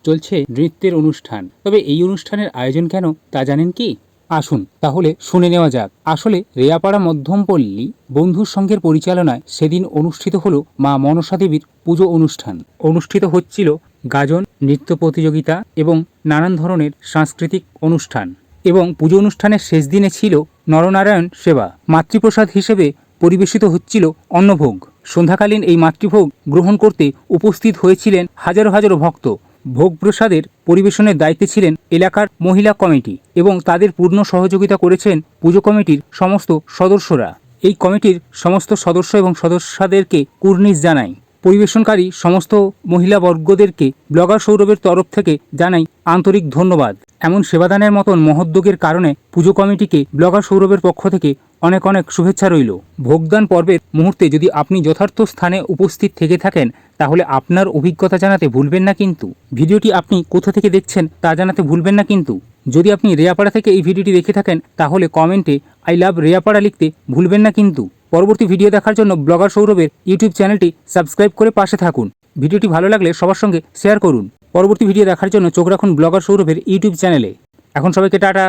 চলছে নৃত্যের অনুষ্ঠান। তবে এই অনুষ্ঠানের আয়োজন কেন তা জানেন কি? আসুন তাহলে শুনে নেওয়া যাক। আসলে রেয়াপাড়া মধ্যমপল্লী বন্ধুর সংঘের পরিচালনায় সেদিন অনুষ্ঠিত হলো মা মনসা দেবীর পুজো অনুষ্ঠান। অনুষ্ঠিত হচ্ছিল গাজন, নৃত্য প্রতিযোগিতা এবং নানান ধরনের সাংস্কৃতিক অনুষ্ঠান। এবং পুজো অনুষ্ঠানের শেষ দিনে ছিল নরনারায়ণ সেবা। মাতৃপ্রসাদ হিসেবে পরিবেশিত হচ্ছিল অন্নভোগ। সন্ধ্যাকালীন এই মাতৃভোগ গ্রহণ করতে উপস্থিত হয়েছিলেন হাজারো হাজারো ভক্ত। ভোগ প্রসাদের পরিবেশনের দায়িত্বে ছিলেন এলাকার মহিলা কমিটি এবং তাদের পূর্ণ সহযোগিতা করেছেন পুজো কমিটির সমস্ত সদস্যরা। এই কমিটির সমস্ত সদস্য এবং সদস্যদেরকে কুর্নিশ জানাই। পরিবেশনকারী সমস্ত মহিলাবর্গদেরকে ব্লগার সৌরভের তরফ থেকে জানাই আন্তরিক ধন্যবাদ। এমন সেবাদানের মতন মহোদ্যোগের কারণে পুজো কমিটিকে ব্লগার সৌরভের পক্ষ থেকে অনেক অনেক শুভেচ্ছা রইল। ভোগদান পর্বের মুহূর্তে যদি আপনি যথার্থ স্থানে উপস্থিত থেকে থাকেন তাহলে আপনার অভিজ্ঞতা জানাতে ভুলবেন না কিন্তু। ভিডিওটি আপনি কোথা থেকে দেখছেন তা জানাতে ভুলবেন না কিন্তু। যদি আপনি রেয়াপাড়া থেকে এই ভিডিওটি দেখে থাকেন তাহলে কমেন্টে আই লাভ রেয়াপাড়া লিখতে ভুলবেন না কিন্তু। পরবর্তী ভিডিও দেখার জন্য ব্লগার সৌরভের ইউটিউব চ্যানেলটি সাবস্ক্রাইব করে পাশে থাকুন। ভিডিওটি ভালো লাগলে সবার সঙ্গে শেয়ার করুন। পরবর্তী ভিডিও দেখার জন্য চোখ রাখুন ব্লগার সৌরভের ইউটিউব চ্যানেলে। এখন সবাইকে টাটা।